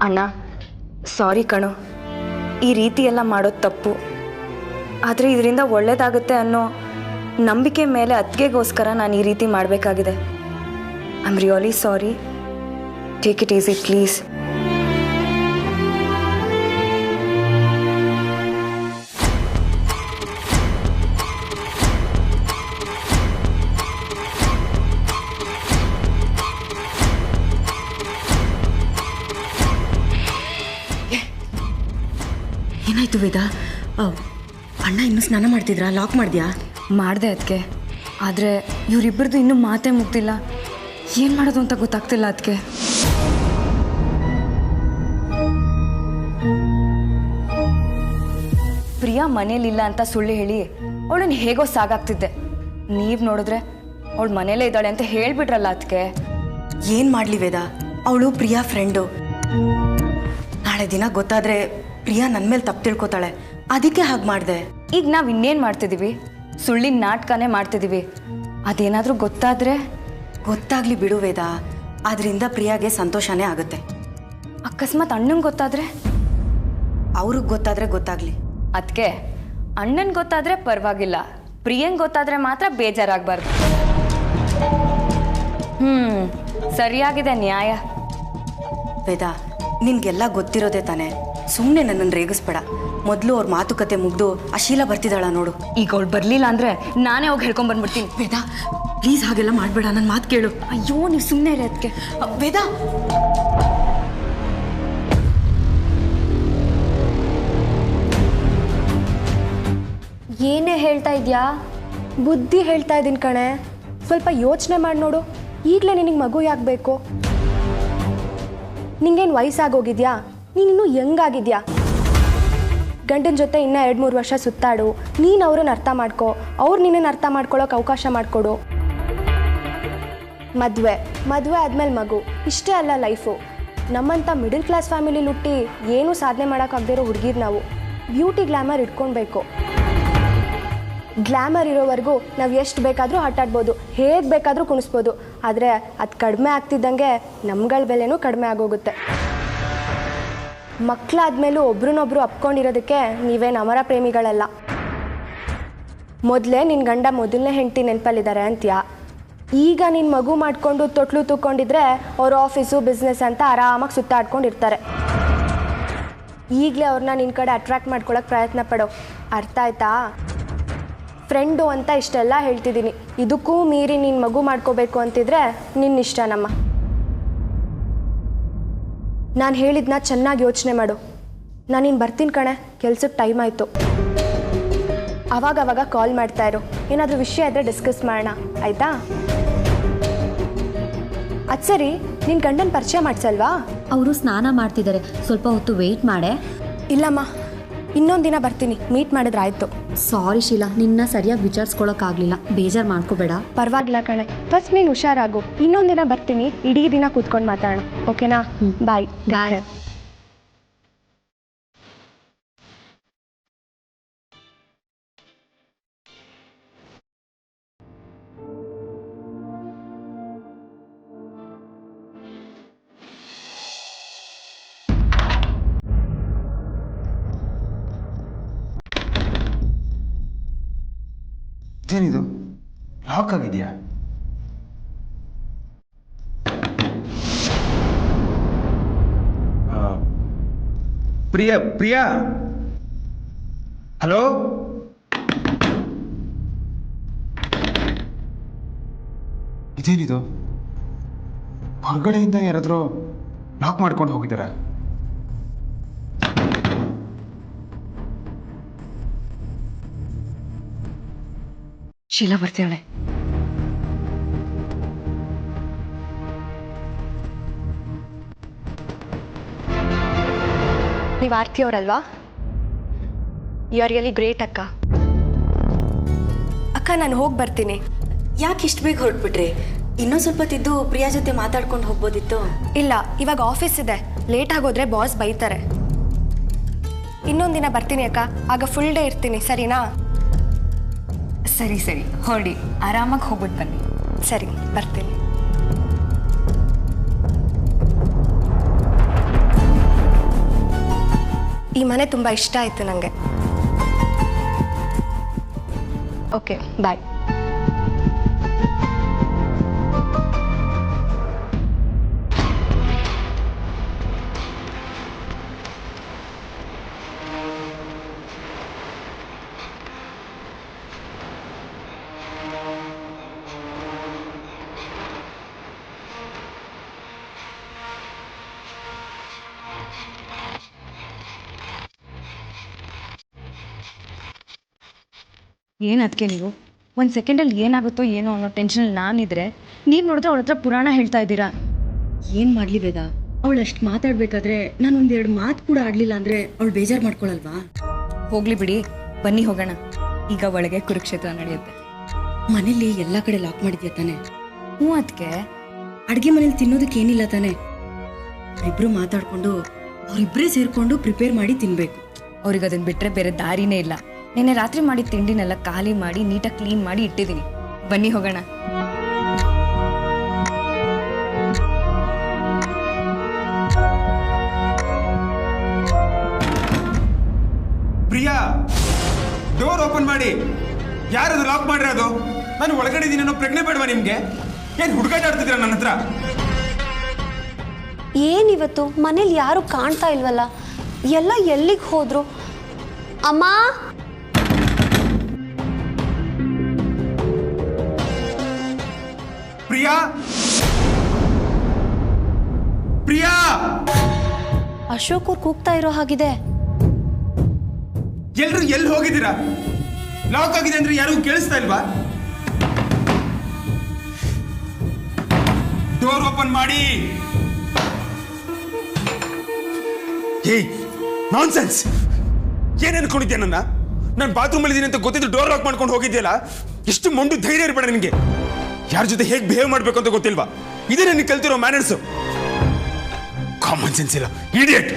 ಅಣ್ಣ ಸಾರಿ ಕಣೋ, ಈ ರೀತಿ ಎಲ್ಲ ಮಾಡೋದು ತಪ್ಪು. ಆದರೆ ಇದರಿಂದ ಒಳ್ಳೇದಾಗುತ್ತೆ ಅನ್ನೋ ನಂಬಿಕೆ ಮೇಲೆ ಅತ್ತಿಗೆಗೋಸ್ಕರ ನಾನು ಈ ರೀತಿ ಮಾಡಬೇಕಾಗಿದೆ. I am really sorry. Take it easy please. ಏನಾಯ್ತು ವೇದಾ? ಅಣ್ಣ ಇನ್ನೂ ಸ್ನಾನ ಮಾಡ್ತಿದ್ರಾ? ಲಾಕ್ ಮಾಡಿದ್ಯಾ? ಮಾಡಿದೆ ಅದಕ್ಕೆ. ಆದರೆ ಇವರಿಬ್ಬರದು ಇನ್ನೂ ಮಾತೇ ಮುಗ್ದಿಲ್ಲ. ಏನು ಮಾಡೋದು ಅಂತ ಗೊತ್ತಾಗ್ತಿಲ್ಲ ಅದಕ್ಕೆ. ಪ್ರಿಯಾ ಮನೇಲಿಲ್ಲ ಅಂತ ಸುಳ್ಳು ಹೇಳಿ ಅವಳನ್ನು ಹೇಗೋ ಸಾಗಾಗ್ತಿದ್ದೆ. ನೀವು ನೋಡಿದ್ರೆ ಅವಳು ಮನೇಲೇ ಇದ್ದಾಳೆ ಅಂತ ಹೇಳಿಬಿಟ್ರಲ್ಲ ಅದಕ್ಕೆ. ಏನು ಮಾಡಲಿ ವೇದಾ, ಅವಳು ಪ್ರಿಯಾ ಫ್ರೆಂಡು. ನಾಳೆ ದಿನ ಗೊತ್ತಾದರೆ ಪ್ರಿಯಾ ನನ್ನ ಮೇಲೆ ತಪ್ಪು ತಿಳ್ಕೊತಾಳೆ, ಅದಕ್ಕೆ ಹಾಗೆ ಮಾಡಿದೆ. ಈಗ ನಾವು ಇನ್ನೇನು ಮಾಡ್ತಿದ್ದೀವಿ? ಸುಳ್ಳಿನ ನಾಟಕನೇ ಮಾಡ್ತಿದ್ದೀವಿ. ಅದೇನಾದರೂ ಗೊತ್ತಾಗ್ಲಿ ಬಿಡು ವೇದಾ, ಅದರಿಂದ ಪ್ರಿಯಾಗೆ ಸಂತೋಷನೇ ಆಗುತ್ತೆ. ಅಕಸ್ಮಾತ್ ಅಣ್ಣಂಗೆ ಗೊತ್ತಾದರೆ? ಅವ್ರಿಗೆ ಗೊತ್ತಾದರೆ ಗೊತ್ತಾಗ್ಲಿ. ಅದಕ್ಕೆ ಅಣ್ಣನ ಗೊತ್ತಾದರೆ ಪರವಾಗಿಲ್ಲ, ಪ್ರಿಯಂಗೆ ಗೊತ್ತಾದರೆ ಮಾತ್ರ ಬೇಜಾರಾಗಬಾರ್ದು. ಸರಿಯಾಗಿದೆ ನ್ಯಾಯ. ವೇದಾ, ನಿನ್ಗೆಲ್ಲ ಗೊತ್ತಿರೋದೇ ತಾನೆ, ಸುಮ್ಮನೆ ನನ್ನನ್ನು ರೇಗಿಸ್ಬೇಡ. ಮೊದಲು ಅವ್ರ ಮಾತುಕತೆ ಮುಗ್ದು ಅಶೀಲ ಬರ್ತಿದ್ದಾಳ ನೋಡು. ಈಗ ಅವಳು ಬರಲಿಲ್ಲ ಅಂದರೆ ನಾನೇ ಹೋಗಿ ಹೇಳ್ಕೊಂಬಂದ್ಬಿಡ್ತೀನಿ. ವೇದಾ ಪ್ಲೀಸ್ ಹಾಗೆಲ್ಲ ಮಾಡಬೇಡ, ನನ್ನ ಮಾತು ಕೇಳು. ಅಯ್ಯೋ ನೀವು ಸುಮ್ಮನೆ ಇರಿ ಅದಕ್ಕೆ. ವೇದಾ, ಏನೇ ಹೇಳ್ತಾ ಇದೆಯಾ? ಬುದ್ಧಿ ಹೇಳ್ತಾ ಇದ್ದೀನಿ ಕಣೆ. ಸ್ವಲ್ಪ ಯೋಚನೆ ಮಾಡಿ ನೋಡು. ಈಗಲೇ ನಿನಗೆ ಮಗು ಯಾಕೆ ಬೇಕು? ನಿಂಗೇನು ವಯಸ್ಸಾಗೋಗಿದ್ಯಾ? ನೀನಿನ್ನೂ ಯಂಗಾಗಿದ್ಯಾ? ಗಂಡನ ಜೊತೆ ಇನ್ನೂ 2-3 ವರ್ಷ ಸುತ್ತಾಡು. ನೀನು ಅವ್ರನ್ನ ಅರ್ಥ ಮಾಡ್ಕೊ, ಅವ್ರು ನಿನ್ನನ್ನು ಅರ್ಥ ಮಾಡ್ಕೊಳ್ಳೋಕೆ ಅವಕಾಶ ಮಾಡಿಕೊಡು. ಮದುವೆ ಆದಮೇಲೆ ಮಗು, ಇಷ್ಟೇ ಅಲ್ಲ ಲೈಫು. ನಮ್ಮಂಥ ಮಿಡಲ್ ಕ್ಲಾಸ್ ಫ್ಯಾಮಿಲಿಲಿ ಹುಟ್ಟಿ ಏನೂ ಸಾಧನೆ ಮಾಡೋಕ್ಕಾಗದಿರೋ ಹುಡುಗಿರು ನಾವು. ಬ್ಯೂಟಿ ಗ್ಲ್ಯಾಮರ್ ಇಟ್ಕೊಳ್ಬೇಕು. ಗ್ಲ್ಯಾಮರ್ ಇರೋವರೆಗೂ ನಾವು ಎಷ್ಟು ಬೇಕಾದರೂ ಆಟಾಡ್ಬೋದು, ಹೇಗೆ ಬೇಕಾದರೂ ಕುಣಿಸ್ಬೋದು. ಆದರೆ ಅದು ಕಡಿಮೆ ಆಗ್ತಿದ್ದಂಗೆ ನಮ್ಗಳ ಬೆಲೆನೂ ಕಡಿಮೆ ಆಗೋಗುತ್ತೆ. ಮಕ್ಕಳಾದ್ಮೇಲೂ ಒಬ್ರನ್ನೊಬ್ರು ಅಪ್ಕೊಂಡಿರೋದಕ್ಕೆ ನೀವೇನು ಅಮರ ಪ್ರೇಮಿಗಳಲ್ಲ. ಮೊದಲೇ ನಿನ್ನ ಗಂಡ ಮೊದಲನೇ ಹೆಂಡತಿ ನೆನಪಲ್ಲಿದ್ದಾರೆ ಅಂತ್ಯಾ. ಈಗ ನಿನ್ನ ಮಗು ಮಾಡಿಕೊಂಡು ತೊಟ್ಲು ತೂಕೊಂಡಿದ್ರೆ ಅವ್ರ ಆಫೀಸು ಬಿಸ್ನೆಸ್ ಅಂತ ಆರಾಮಾಗಿ ಸುತ್ತಾಡ್ಕೊಂಡಿರ್ತಾರೆ. ಈಗಲೇ ಅವ್ರನ್ನ ನಿನ್ನ ಕಡೆ ಅಟ್ರ್ಯಾಕ್ಟ್ ಮಾಡ್ಕೊಳ್ಳೋಕೆ ಪ್ರಯತ್ನ ಪಡೋ. ಅರ್ಥ ಆಯ್ತಾ? ಫ್ರೆಂಡು ಅಂತ ಇಷ್ಟೆಲ್ಲ ಹೇಳ್ತಿದ್ದೀನಿ. ಇದಕ್ಕೂ ಮೀರಿ ನೀನು ಮಗು ಮಾಡ್ಕೋಬೇಕು ಅಂತಿದ್ರೆ ನಿನ್ನಿಷ್ಟ ನಮ್ಮ. ನಾನು ಹೇಳಿದ್ನ ಚೆನ್ನಾಗಿ ಯೋಚನೆ ಮಾಡು. ನಾನು ಇನ್ನು ಬರ್ತೀನಿ ಕಣೆ, ಕೆಲ್ಸಕ್ಕೆ ಟೈಮ್ ಆಯಿತು. ಅವಾಗವಾಗ ಕಾಲ್ ಮಾಡ್ತಾ ಇರು. ಏನಾದರೂ ವಿಷಯ ಇದ್ದರೆ ಡಿಸ್ಕಸ್ ಮಾಡೋಣ, ಆಯಿತಾ? ಅದು ಸರಿ, ನಿನ್ನ ಗಂಡನ ಪರಿಚಯ ಮಾಡಿಸಲ್ವಾ? ಅವರು ಸ್ನಾನ ಮಾಡ್ತಿದ್ದಾರೆ, ಸ್ವಲ್ಪ ಹೊತ್ತು ವೆಯ್ಟ್ ಮಾಡೆ. ಇಲ್ಲಮ್ಮ, ಇನ್ನೊಂದು ದಿನ ಬರ್ತೀನಿ, ಮೀಟ್ ಮಾಡಿದ್ರೆ ಆಯಿತು. ಸಾರಿ ಶೀಲಾ, ನಿನ್ನ ಸರಿಯಾಗಿ ವಿಚಾರಿಸ್ಕೊಳಕ್ಕಾಗಲಿಲ್ಲ, ಬೇಜಾರು ಮಾಡ್ಕೋಬೇಡ. ಪರವಾಗಿಲ್ಲ ಕಣೆ, ಫಸ್ಟ್ ನೀನು ಹುಷಾರಾಗು. ಇನ್ನೊಂದು ದಿನ ಬರ್ತೀನಿ, ಇಡೀ ದಿನ ಕೂತ್ಕೊಂಡು ಮಾತಾಡೋಣ, ಓಕೆನಾ? ಬಾಯ್. ಬಾಯ್. ಏನಿದು ಲಾಕ್ ಆಗಿದೆಯಾ? ಪ್ರಿಯಾ ಪ್ರಿಯಾ, ಹಲೋ? ಇದೇನಿದು? ಹೊರಗಡೆಯಿಂದ ಯಾರಾದರೂ ಲಾಕ್ ಮಾಡ್ಕೊಂಡು ಹೋಗಿದ್ದಾರಾ? ಶೀಲಾ ಬರ್ತಾಳೆ. ನೀವು ಆರ್ತಿ ಅವರಲ್ವಾ? ಯು ಆರ್ ರಿಯಲಿ ಗ್ರೇಟ್ ಅಕ್ಕ. ಅಕ್ಕ, ನಾನು ಹೋಗಿ ಬರ್ತೀನಿ. ಯಾಕೆ ಇಷ್ಟು ಬೇಗ ಹೊರಟ್ಬಿಟ್ರಿ? ಇನ್ನೊಂದು ಸ್ವಲ್ಪ ತಿದ್ದು ಪ್ರಿಯಾ ಜೊತೆ ಮಾತಾಡ್ಕೊಂಡು ಹೋಗ್ಬೋದಿತ್ತು. ಇಲ್ಲ, ಇವಾಗ ಆಫೀಸ್ ಇದೆ, ಲೇಟ್ ಆಗೋದ್ರೆ ಬಾಸ್ ಬೈತಾರೆ. ಇನ್ನೊಂದು ದಿನ ಬರ್ತೀನಿ ಅಕ್ಕ, ಆಗ ಫುಲ್ ಡೇ ಇರ್ತೀನಿ, ಸರಿನಾ? ಸರಿ ಸರಿ, ಹೊರಡಿ, ಆರಾಮಾಗಿ ಹೋಗ್ಬಿಟ್ಟು ಬನ್ನಿ. ಸರಿ, ಬರ್ತೀನಿ. ಈ ಮನೆ ತುಂಬ ಇಷ್ಟ ಆಯಿತು ನನಗೆ. Okay bye. ಏನು ಅದಕ್ಕೆ ನೀವು ಒಂದು ಸೆಕೆಂಡಲ್ಲಿ ಏನಾಗುತ್ತೋ ಏನೋ ಅನ್ನೋ ಟೆನ್ಷನಲ್ಲಿ ನಾನಿದ್ರೆ ನೀವು ನೋಡಿದ್ರೆ ಅವಳ ಹತ್ರ ಪುರಾಣ ಹೇಳ್ತಾ ಇದ್ದೀರಾ. ಏನು ಮಾಡಲಿ ವೇದ, ಅವಳು ಅಷ್ಟು ಮಾತಾಡಬೇಕಾದ್ರೆ ನಾನು ಒಂದೆರಡು ಮಾತು ಕೂಡ ಆಡಲಿಲ್ಲ ಅಂದರೆ ಅವಳು ಬೇಜಾರು ಮಾಡ್ಕೊಳಲ್ವಾ? ಹೋಗ್ಲಿ ಬಿಡಿ, ಬನ್ನಿ ಹೋಗೋಣ. ಈಗ ಒಳಗೆ ಕುರುಕ್ಷೇತ್ರ ನಡೆಯುತ್ತೆ. ಮನೇಲಿ ಎಲ್ಲ ಕಡೆ ಲಾಕ್ ಮಾಡಿದ್ಯಾ ತಾನೆ? ಹ್ಞೂ ಅದಕ್ಕೆ ಅಡುಗೆ ಮನೇಲಿ ತಿನ್ನೋದಕ್ಕೆ ಏನಿಲ್ಲ ತಾನೆ? ಅವರಿಬ್ರು ಮಾತಾಡ್ಕೊಂಡು ಅವರಿಬ್ಬರೇ ಸೇರಿಕೊಂಡು ಪ್ರಿಪೇರ್ ಮಾಡಿ ತಿನ್ನಬೇಕು. ಅವ್ರಿಗೆ ಅದನ್ನು ಬಿಟ್ಟರೆ ಬೇರೆ ದಾರಿನೇ ಇಲ್ಲ. ನಿನ್ನೆ ರಾತ್ರಿ ಮಾಡಿದ ತಿಂಡಿನೆಲ್ಲ ಖಾಲಿ ಮಾಡಿ ನೀಟಾಗಿ ಕ್ಲೀನ್ ಮಾಡಿ ಇಟ್ಟಿದ್ದೀನಿ. ಬನ್ನಿ ಹೋಗೋಣ. ಪ್ರಿಯಾ, ಡೋರ್ ಓಪನ್ ಮಾಡಿ. ಯಾರದು ಲಾಕ್ ಮಾಡಿರೋದು? ನಾನು ಒಳಗಡೆ ಇದ್ದೀನಿ ಅನ್ನೋ ಪ್ರಜ್ಞೆ ಬೇಡವಾ ನಿಮ್ಗೆ? ಏನು ಹುಡುಗಾಟ ಆಡ್ತಿದ್ದೀರಾ ನನ್ನ ಹತ್ರ? ಏನಿವತ್ತು ಮನೇಲಿ ಯಾರು ಕಾಣ್ತಾ ಇಲ್ವಲ್ಲ, ಎಲ್ಲ ಎಲ್ಲಿಗೆ ಹೋದ್ರು? ಅಮ್ಮ, ಪ್ರಿಯಾ, ಪ್ರಿಯಾ! ಅಶೋಕ್ ಅವ್ರು ಕೂಗ್ತಾ ಇರೋ ಹಾಗಿದೆ. ಎಲ್ರು ಎಲ್ಲಿ ಹೋಗಿದ್ದೀರಾ? ಲಾಕ್ ಆಗಿದೆ ಅಂದ್ರೆ ಯಾರಿಗೂ ಕೇಳಿಸ್ತಾ ಇಲ್ವಾ? ಡೋರ್ ಓಪನ್ ಮಾಡಿ. ಏಯ್, ನಾನ್ಸೆನ್ಸ್! ಏನ್ ಅನ್ಕೊಂಡಿದ್ಯಾ ನನ್ನ? ನಾನು ಬಾತ್ರೂಮ್ ಇದ್ದೀನಿ ಅಂತ ಗೊತ್ತಿದ್ದು ಡೋರ್ ಲಾಕ್ ಮಾಡ್ಕೊಂಡು ಹೋಗಿದ್ಯಲ್ಲ, ಎಷ್ಟು ಮೊಂಡು ಧೈರ್ಯ ಇರಬೇಡ ನಿನಗೆ. ಯಾರ ಜೊತೆ ಹೇಗೆ ಬಿಹೇವ್ ಮಾಡ್ಬೇಕು ಅಂತ ಗೊತ್ತಿಲ್ವಾ? ಇದೇ ನನಗೆ ಕಲ್ತಿರೋ ಮ್ಯಾನರ್ಸ್. ಕಾಮನ್ ಸೆನ್ಸ್ ಇಲ್ಲ, ಇಡಿಯಟ್!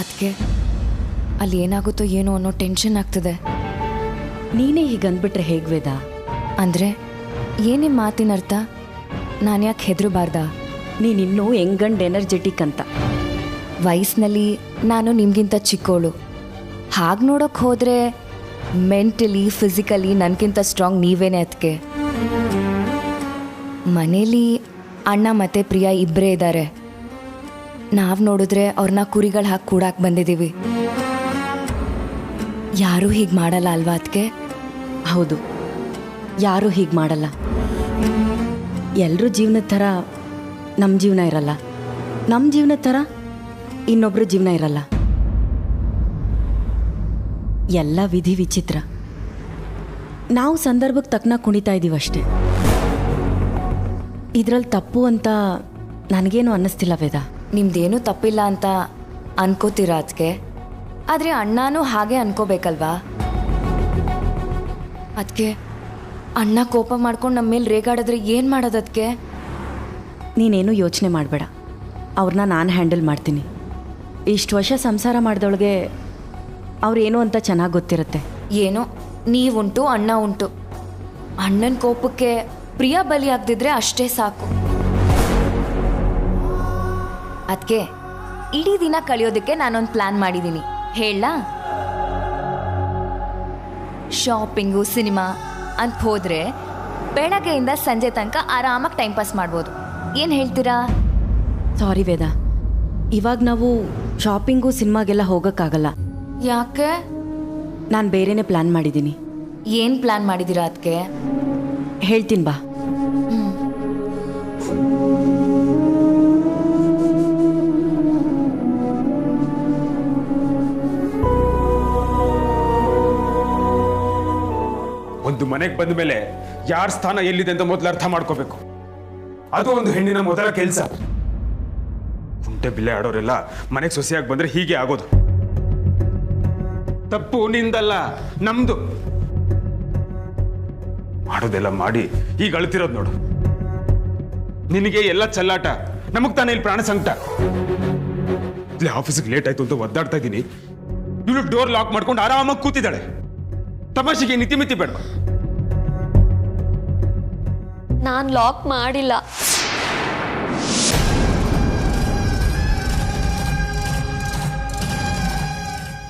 ಅದಕ್ಕೆ ಅಲ್ಲಿ ಏನಾಗುತ್ತೋ ಏನೋ ಅನ್ನೋ ಟೆನ್ಷನ್ ಆಗ್ತದೆ. ನೀನೇ ಹೀಗೆ ಅಂದ್ಬಿಟ್ರೆ ಹೇಗೆ ವೇದ? ಅಂದರೆ ಏನೇ ಮಾತಿನ ಅರ್ಥ? ನಾನು ಯಾಕೆ ಹೆದರಬಾರ್ದಾ? ನೀನಿನ್ನೂ ಯಂಗ್ ಎನರ್ಜೆಟಿಕ್ ಅಂತ. ವಯಸ್ಸಿನಲ್ಲಿ ನಾನು ನಿಮಗಿಂತ ಚಿಕ್ಕೋಳು. ಹಾಗೆ ನೋಡೋಕೆ ಹೋದರೆ ಮೆಂಟಲಿ ಫಿಸಿಕಲಿ ನನಗಿಂತ ಸ್ಟ್ರಾಂಗ್ ನೀವೇನೆ. ಅದಕ್ಕೆ ಮನೇಲಿ ಅಣ್ಣ ಮತ್ತು ಪ್ರಿಯಾ ಇಬ್ಬರೇ ಇದ್ದಾರೆ. ನಾವು ನೋಡಿದ್ರೆ ಅವ್ರನ್ನ ಕುರಿಗಳು ಹಾಕಿ ಕೂಡಾಕ್ ಬಂದಿದ್ದೀವಿ. ಯಾರೂ ಹೀಗೆ ಮಾಡಲ್ಲ ಅಲ್ವಾ ಅದಕ್ಕೆ? ಹೌದು, ಯಾರೂ ಹೀಗೆ ಮಾಡಲ್ಲ. ಎಲ್ಲರೂ ಜೀವನದ ಥರ ನಮ್ಮ ಜೀವನ ಇರಲ್ಲ, ನಮ್ಮ ಜೀವನದ ಥರ ಇನ್ನೊಬ್ಬರ ಜೀವನ ಇರಲ್ಲ. ಎಲ್ಲ ವಿಧಿ ವಿಚಿತ್ರ. ನಾವು ಸಂದರ್ಭಕ್ಕೆ ತಕ್ಕನ ಕುಣಿತಾ ಇದ್ದೀವಿ ಅಷ್ಟೇ. ಇದರಲ್ಲಿ ತಪ್ಪು ಅಂತ ನನಗೇನು ಅನ್ನಿಸ್ತಿಲ್ಲ ವೇದ. ನಿಮ್ದೇನೂ ತಪ್ಪಿಲ್ಲ ಅಂತ ಅನ್ಕೋತೀರಾ ಅದಕ್ಕೆ? ಆದರೆ ಅಣ್ಣನೂ ಹಾಗೆ ಅನ್ಕೋಬೇಕಲ್ವಾ? ಅದಕ್ಕೆ ಅಣ್ಣ ಕೋಪ ಮಾಡ್ಕೊಂಡು ನಮ್ಮ ಮೇಲೆ ರೇಗಾಡಿದ್ರೆ ಏನು ಮಾಡೋದು? ಅದಕ್ಕೆ ನೀನೇನು ಯೋಚನೆ ಮಾಡಬೇಡ, ಅವ್ರನ್ನ ನಾನು ಹ್ಯಾಂಡಲ್ ಮಾಡ್ತೀನಿ. ಇಷ್ಟು ವರ್ಷ ಸಂಸಾರ ಮಾಡಿದವಳಿಗೆ ಅವ್ರೇನು ಅಂತ ಚೆನ್ನಾಗಿ ಗೊತ್ತಿರುತ್ತೆ. ಏನೋ ನೀವುಂಟು ಅಣ್ಣ ಉಂಟು. ಅಣ್ಣನ ಕೋಪಕ್ಕೆ ಪ್ರಿಯಾ ಬಲಿ ಆಗದಿದ್ರೆ ಅಷ್ಟೇ ಸಾಕು. ಅದಕ್ಕೆ ಇಡೀ ದಿನ ಕಳೆಯೋದಕ್ಕೆ ನಾನೊಂದು ಪ್ಲಾನ್ ಮಾಡಿದ್ದೀನಿ, ಹೇಳ? ಶಾಪಿಂಗು ಸಿನಿಮಾ ಅಂತ ಹೋದರೆ ಬೆಳಗ್ಗೆಯಿಂದ ಸಂಜೆ ತನಕ ಆರಾಮಾಗಿ ಟೈಮ್ ಪಾಸ್ ಮಾಡ್ಬೋದು. ಏನು ಹೇಳ್ತೀರಾ? ಸಾರಿ ವೇದ, ಇವಾಗ ನಾವು ಶಾಪಿಂಗು ಸಿನಿಮಾಗೆಲ್ಲ ಹೋಗೋಕ್ಕಾಗಲ್ಲ. ಯಾಕೆ? ನಾನು ಬೇರೆನೇ ಪ್ಲ್ಯಾನ್ ಮಾಡಿದ್ದೀನಿ. ಏನು ಪ್ಲಾನ್ ಮಾಡಿದ್ದೀರಾ ಅದಕ್ಕೆ? ಹೇಳ್ತೀನಿ ಬಾ. ಒಂದು ಮನೆಗೆ ಬಂದ ಮೇಲೆ ಯಾರ ಸ್ಥಾನ ಎಲ್ಲಿದೆ ಅಂತ ಮೊದಲು ಅರ್ಥ ಮಾಡ್ಕೋಬೇಕು. ಅದು ಒಂದು ಹೆಣ್ಣಿನ ಮೊದಲ ಕೆಲಸ. ಕುಂಟೆ ಬಿಲ್ಲೆ ಆಡೋರೆಲ್ಲ ಮನೆಗೆ ಸೊಸೆಯಾಗಿ ಬಂದ್ರೆ ಹೀಗೆ ಆಗೋದು. ತಪ್ಪು ನಿಂದಲ್ಲ, ನಮ್ದು. ಮಾಡೋದೆಲ್ಲ ಮಾಡಿ ಈಗ ಅಳ್ತಿರೋದು ನೋಡು. ನಿನಗೆ ಎಲ್ಲ ಚಲ್ಲಾಟ, ನಮಗ್ ತಾನೇ ಇಲ್ಲಿ ಪ್ರಾಣ ಸಂಕಟ. ಇಲ್ಲಿ ಆಫೀಸಿಗೆ ಲೇಟ್ ಆಯ್ತು ಅಂತ ಒದ್ದಾಡ್ತಾ ಇದ್ದೀನಿ, ಇವಳು ಡೋರ್ ಲಾಕ್ ಮಾಡ್ಕೊಂಡು ಆರಾಮಾಗಿ ಕೂತಿದ್ದಾಳೆ. ತಮಾಷೆಗೆ ಇತಿಮಿತಿ ಬೇಡವಾ? ನಾನು ಲಾಕ್ ಮಾಡಿಲ್ಲ.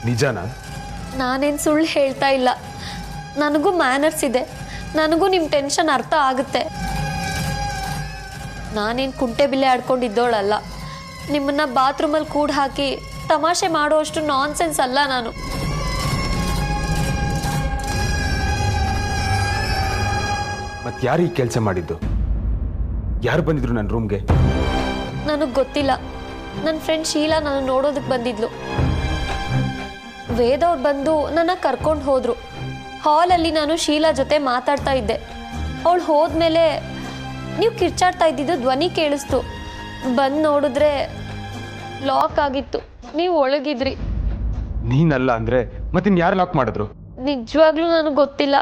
ನಿಜಾನಾ? ನಾನೇನು ಸುಳ್ಳು ಹೇಳ್ತಾ ಇಲ್ಲ. ನನಗೂ ಮ್ಯಾನರ್ಸ್ ಇದೆ. ನನಗೂ ನಿಮ್ಮ ಟೆನ್ಷನ್ ಅರ್ಥ ಆಗುತ್ತೆ. ನಾನೇನು ಕುಂಟೆ ಬಿಲ್ಲೆ ಆಡ್ಕೊಂಡಿದ್ದೋಳಲ್ಲ. ನಿಮ್ಮನ್ನ ಬಾತ್ರೂಮಲ್ಲಿ ಕೂಡ ಹಾಕಿ ತಮಾಷೆ ಮಾಡುವಷ್ಟು ನಾನ್ಸೆನ್ಸ್ ಅಲ್ಲ ನಾನು. ಮತ್ತೆ ಯಾರು ಈ ಕೆಲಸ ಮಾಡಿದ್ದು? ಯಾರು ಬಂದಿದ್ರು ನನ್ನ ರೂಮ್ಗೆ? ನನಗೆ ಗೊತ್ತಿಲ್ಲ. ನನ್ನ ಫ್ರೆಂಡ್ ಶೀಲಾ ನಾನು ನೋಡೋದಕ್ಕೆ ಬಂದಿದ್ಲು. ವೇದ ಅವ್ರು ಬಂದು ನನ್ನ ಕರ್ಕೊಂಡು ಹೋದ್ರು. ಹಾಲಲ್ಲಿ ನಾನು ಶೀಲಾ ಜೊತೆ ಮಾತಾಡ್ತಾ ಇದ್ದೆ. ಅವಳು ಹೋದ್ಮೇಲೆ ನೀವು ಕಿರ್ಚಾಡ್ತಾ ಇದ್ದಿದ್ದು ಧ್ವನಿ ಕೇಳಿಸ್ತು. ಬಂದು ನೋಡಿದ್ರೆ ಲಾಕ್ ಆಗಿತ್ತು. ನೀವು ಒಳಗಿದ್ರಿ. ನೀನಲ್ಲ ಅಂದ್ರೆ ಮತ್ತಿನ್ ಯಾರು ಲಾಕ್ ಮಾಡಿದ್ರು? ನಿಜವಾಗ್ಲೂ ನನಗೆ ಗೊತ್ತಿಲ್ಲ.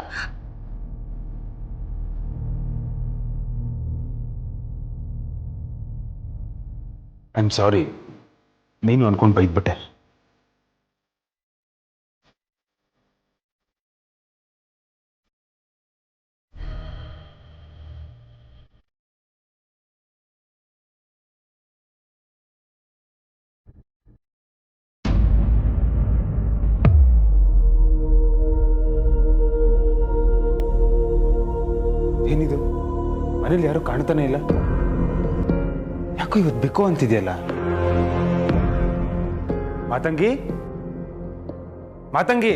I am sorry. ನೀನು ಅನ್ಕೊಂಡು ಬೈದ್ಬಿಟ್ಟೆ. ಏನಿದು? ಮನೇಲಿ ಯಾರು ಕಾಣ್ತಾನೆ ಇಲ್ಲ. ಯಾಕೋ ಇವತ್ತು ಬೇಕು ಅಂತಿದೆಯಲ್ಲ. ಮಾತಂಗಿ, ಮಾತಂಗಿ,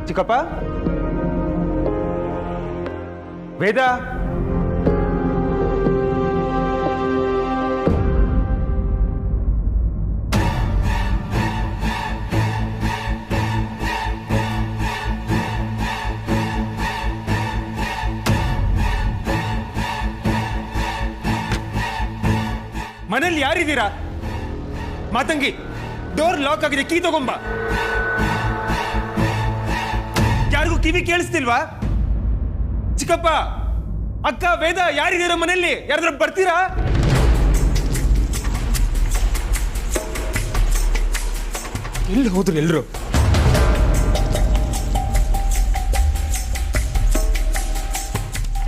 ಚಿಕ್ಕಪ್ಪ, ವೇದ, ಮನೇಲಿ ಯಾರಿದ್ದೀರಾ? ಮಾತಂಗಿ, ಡೋರ್ ಲಾಕ್ ಆಗಿದೆ, ಕೀ ತಗೊಂಬ. ಯಾರಿಗೂ ಕಿವಿ ಕೇಳಿಸ್ತಿಲ್ವಾ? ಚಿಕ್ಕಪ್ಪ, ಅಕ್ಕ, ವೇದ, ಯಾರಿದ್ದೀರಾ ಮನೆಯಲ್ಲಿ? ಯಾರಾದ್ರೂ ಬರ್ತೀರಾ? ಎಲ್ಲಿ ಹೋದ್ರು ಎಲ್ರು?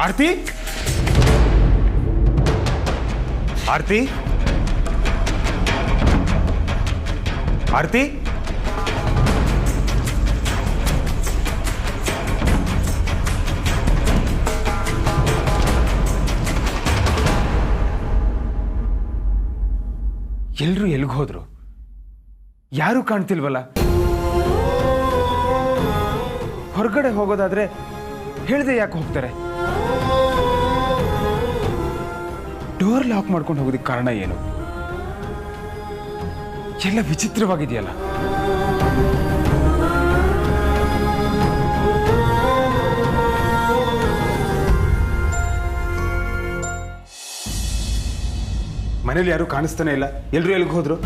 ಆರ್ತಿ, ಆರ್ತಿ, ಆರ್ತಿ, ಎಲ್ರು ಎಲ್ಗ್ ಹೋದ್ರು? ಯಾರು ಕಾಣ್ತಿಲ್ವಲ್ಲ? ಹೊರಗಡೆ ಹೋಗೋದಾದ್ರೆ ಹೇಳ್ದೆ ಯಾಕೆ ಹೋಗ್ತಾರೆ? ಡೋರ್ ಲಾಕ್ ಮಾಡ್ಕೊಂಡು ಹೋಗೋದಕ್ಕೆ ಕಾರಣ ಏನು? ಎಲ್ಲ ವಿಚಿತ್ರವಾಗಿದೆಯಲ್ಲ. ಮನೇಲಿ ಯಾರು ಕಾಣಿಸ್ತಾನೆ ಇಲ್ಲ. ಎಲ್ರು ಎಲ್ಗೆ ಹೋದ್ರು?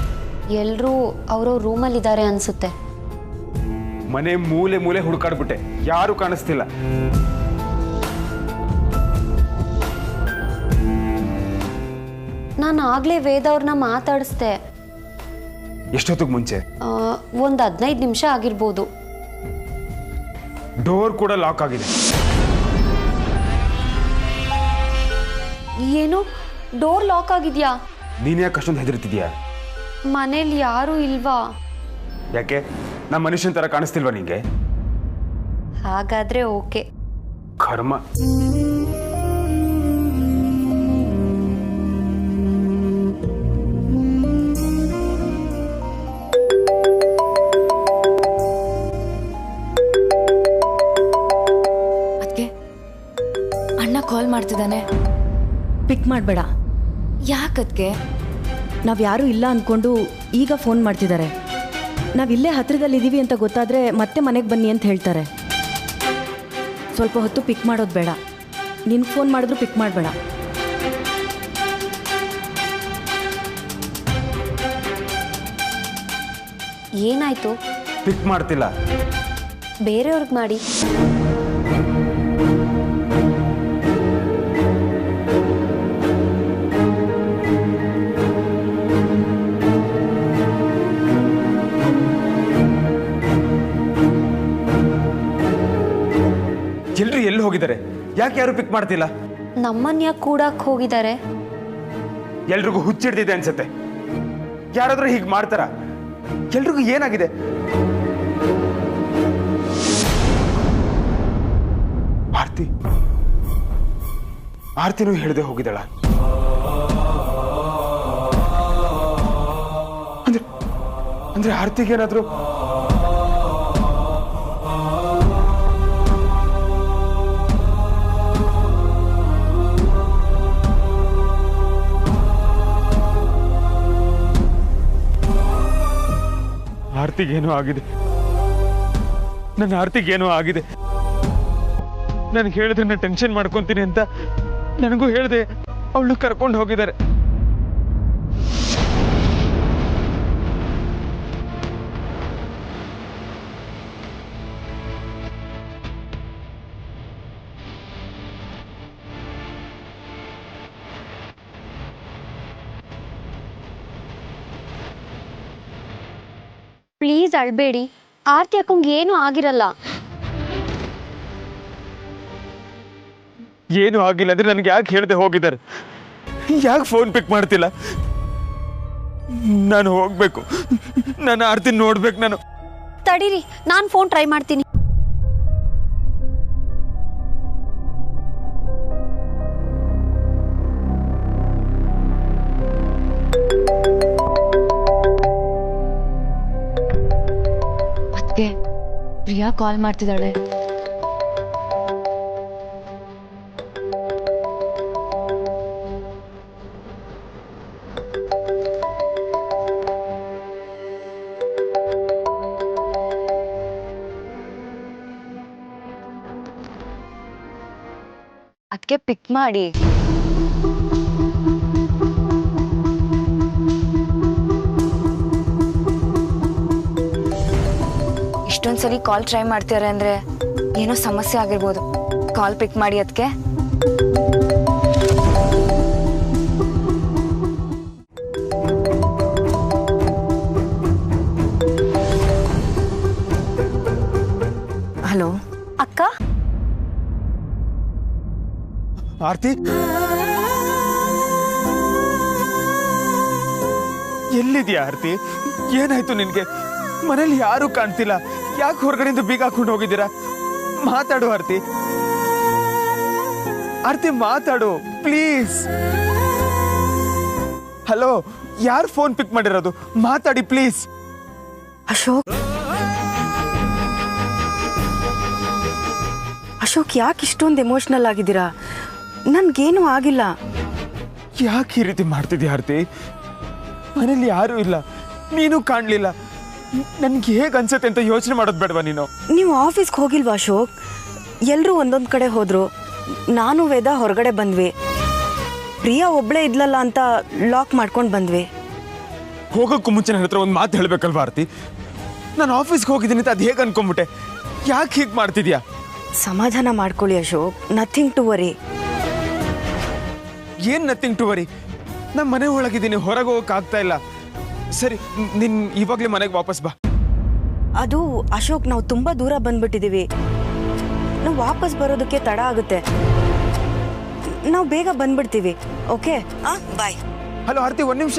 ಎಲ್ಲರೂ ಅವ್ರವ್ರ ರೂಮಲ್ಲಿದ್ದಾರೆ ಅನ್ಸುತ್ತೆ. ಮನೆ ಮೂಲೆ ಮೂಲೆ ಹುಡುಕಾಡ್ಬಿಟ್ಟೆ, ಯಾರು ಕಾಣಿಸ್ತಿಲ್ಲ. ನಾನು ಆಗ್ಲೇ ವೇದ ಅವ್ರನ್ನ ಮಾತಾಡಿಸ್ದೆ. ಎಷ್ಟೊತ್ತಿಗೆ ಮುಂಚೆ? ಒಂದು 15 ನಿಮಿಷ ಆಗಿರ್ಬೋದು. ಡೋರ್ ಕೂಡ ಲಾಕ್ ಆಗಿದೆ. ಏನು, ಡೋರ್ ಲಾಕ್ ಆಗಿದ್ಯಾ? ನೀನ್ ಯಾಕೆ ಅಷ್ಟೊಂದು ಹೆದರ್ತಿದ್ಯಾ? ಮನೇಲಿ ಯಾರೂ ಇಲ್ವಾ? ಯಾಕೆ, ನಮ್ಮ ಮನುಷ್ಯನ ತರ ಕಾಣಿಸ್ತಿಲ್ವಾ ನಿಂಗೆ? ಹಾಗಾದ್ರೆ ಓಕೆ. ಕರ್ಮ. ಅದಕ್ಕೆ ಅಣ್ಣ ಕಾಲ್ ಮಾಡ್ತಿದ್ದಾನೆ. ಪಿಕ್ ಮಾಡಬೇಡ. ಯಾಕದ್ಕೆ? ನಾವು ಯಾರೂ ಇಲ್ಲ ಅಂದ್ಕೊಂಡು ಈಗ ಫೋನ್ ಮಾಡ್ತಿದ್ದಾರೆ. ನಾವಿಲ್ಲೇ ಹತ್ರದಲ್ಲಿದ್ದೀವಿ ಅಂತ ಗೊತ್ತಾದರೆ ಮತ್ತೆ ಮನೆಗೆ ಬನ್ನಿ ಅಂತ ಹೇಳ್ತಾರೆ. ಸ್ವಲ್ಪ ಹೊತ್ತು ಪಿಕ್ ಮಾಡೋದು ಬೇಡ. ನಿನ್ಗೆ ಫೋನ್ ಮಾಡಿದ್ರು ಪಿಕ್ ಮಾಡಬೇಡ. ಏನಾಯ್ತು? ಪಿಕ್ ಮಾಡ್ತಿಲ್ಲ. ಬೇರೆಯವ್ರಿಗೆ ಮಾಡಿ. ಹೋಗಿದ್ದಾರೆ? ಯಾಕೆ ಯಾರು ಪಿಕ್ ಮಾಡ್ತಿಲ್ಲ? ನಮ್ಮನ್ನ ಕೂಡಕ್ಕೆ ಹೋಗಿದ್ದಾರೆ. ಎಲ್ರಿಗೂ ಹುಚ್ಚಿಡ್ದಿದೆ ಅನ್ಸತ್ತೆ. ಯಾರಾದ್ರೂ ಹೀಗೆ ಮಾಡ್ತಾರ? ಎಲ್ರಿಗೂ ಏನಾಗಿದೆ? ಆರ್ತಿನೂ ಹೇಳ್ದೆ ಹೋಗಿದ್ದಾಳ. ಅಂದ್ರೆ ಆರ್ತಿಗೇನಾದ್ರು ಆರ್ತಿಗೇನೋ ಆಗಿದೆ. ನನ್ನ ಆರ್ತಿಗೇನೋ ಆಗಿದೆ. ನನಗೆ ಹೇಳಿದ್ರೆ ನಾನು ಟೆನ್ಷನ್ ಮಾಡ್ಕೊಂತೀನಿ ಅಂತ ನನಗೂ ಹೇಳಿದೆ. ಅವಳು ಕರ್ಕೊಂಡು ಹೋಗಿದ್ದಾರೆ. ಪ್ಲೀಸ್ ಅಳ್ಬೇಡಿ. ಆರ್ತಿ ಅಕ್ಕಂಗೆ ಏನೂ ಆಗಿರಲ್ಲ. ಏನು ಆಗಿಲ್ಲ ಅಂದ್ರೆ ನನಗೆ ಯಾಕೆ ಹೇಳ್ದೆ ಹೋಗಿದ್ದಾರೆ? ಯಾಕೆ ಫೋನ್ ಪಿಕ್ ಮಾಡ್ತಿಲ್ಲ? ನಾನು ಹೋಗ್ಬೇಕು. ನಾನು ಆರ್ತಿ ನೋಡ್ಬೇಕು. ನಾನು ತಡೀರಿ, ನಾನು ಫೋನ್ ಟ್ರೈ ಮಾಡ್ತೀನಿ. ಅದಕ್ಕೆ ಪ್ರಿಯಾ ಕಾಲ್ ಮಾಡ್ತಿದ್ದಾಳೆ. ಅದಕ್ಕೆ ಪಿಕ್ ಮಾಡಿ. ಇಷ್ಟೊಂದ್ಸರಿ ಕಾಲ್ ಟ್ರೈ ಮಾಡ್ತಾರೆ ಅಂದ್ರೆ ಏನೋ ಸಮಸ್ಯೆ ಆಗಿರ್ಬೋದು. ಕಾಲ್ ಪಿಕ್ ಮಾಡಿ. ಅದಕ್ಕೆ ಹಲೋ ಅಕ್ಕ, ಆರ್ತಿ ಎಲ್ಲಿದ್ಯಾ? ಆರ್ತಿ ಏನಾಯ್ತು ನಿನ್ಗೆ? ಮನೇಲಿ ಯಾರು ಕಾಣ್ತಿಲ್ಲ. ಯಾಕೆ ಹೊರಗಡೆಯಿಂದ ಬೀಗ ಹಾಕೊಂಡು ಹೋಗಿದ್ದೀರಾ? ಮಾತಾಡು ಆರ್ತಿ. ಆರ್ತಿ ಮಾತಾಡು ಪ್ಲೀಸ್. ಹಲೋ, ಯಾರು ಫೋನ್ ಪಿಕ್ ಮಾಡಿರೋದು? ಮಾತಾಡಿ ಪ್ಲೀಸ್. ಅಶೋಕ್ ಯಾಕೆ ಇಷ್ಟೊಂದು ಎಮೋಷನಲ್ ಆಗಿದ್ದೀರಾ? ನನ್ಗೇನು ಆಗಿಲ್ಲ. ಯಾಕೆ ಈ ರೀತಿ ಮಾಡ್ತಿದ್ಯಾ ಆರ್ತಿ? ಮನೇಲಿ ಯಾರು ಇಲ್ಲ, ನೀನು ಕಾಣ್ಲಿಲ್ಲ. ನನ್ಗೆ ಹೇಗೆ ಅನ್ಸತ್ತೆ ಅಂತ ಯೋಚನೆ ಮಾಡೋದು ಬೇಡವಾ ನೀನು? ನೀವು ಆಫೀಸ್ಗೆ ಹೋಗಿಲ್ವಾ ಅಶೋಕ್? ಎಲ್ಲರೂ ಒಂದೊಂದು ಕಡೆ ಹೋದ್ರು. ನಾನು ವೇದ ಹೊರಗಡೆ ಬಂದ್ವಿ. ಪ್ರಿಯಾ ಒಬ್ಳೇ ಇದ್ಲಲ್ಲ ಅಂತ ಲಾಕ್ ಮಾಡ್ಕೊಂಡು ಬಂದ್ವಿ. ಹೋಗೋಕ್ಕೂ ಮುಂಚೆ ನನ್ನ ಹತ್ರ ಒಂದು ಮಾತು ಹೇಳ್ಬೇಕಲ್ವಾ ಆರ್ತಿ? ನಾನು ಆಫೀಸ್ಗೆ ಹೋಗಿದ್ದೀನಿ ಅಂತ ಅದು ಹೇಗೆ ಅನ್ಕೊಂಬಿಟ್ಟೆ? ಯಾಕೆ ಹೀಗೆ ಮಾಡ್ತಿದ್ಯಾ? ಸಮಾಧಾನ ಮಾಡ್ಕೊಳ್ಳಿ ಅಶೋಕ್. Nothing to worry. ಏನ್ ನಥಿಂಗ್ ಟು ವರಿ? ನಮ್ಮ ಮನೆ ಒಳಗಿದ್ದೀನಿ, ಹೊರಗೆ ಹೋಗಕ್ಕೆ ಆಗ್ತಾ ಇಲ್ಲ. ಸರಿ, ನಿನ್ ಇವಾಗಲೇ ಮನೆಗೆ ವಾಪಸ್ ಬಾ. ಅದು ಅಶೋಕ್, ನಾವು ತುಂಬಾ ದೂರ ಬಂದ್ಬಿಟ್ಟಿದೀವಿ. ನಾವು ವಾಪಸ್ ಬರೋದಕ್ಕೆ ತಡ ಆಗುತ್ತೆ. ನಾವು ಬೇಗ ಬಂದ್ಬಿಡ್ತೀವಿ. ಓಕೆ, ಬಾಯ್. ಹಲೋ ಆರ್ತಿ, ಒಂದು ನಿಮಿಷ.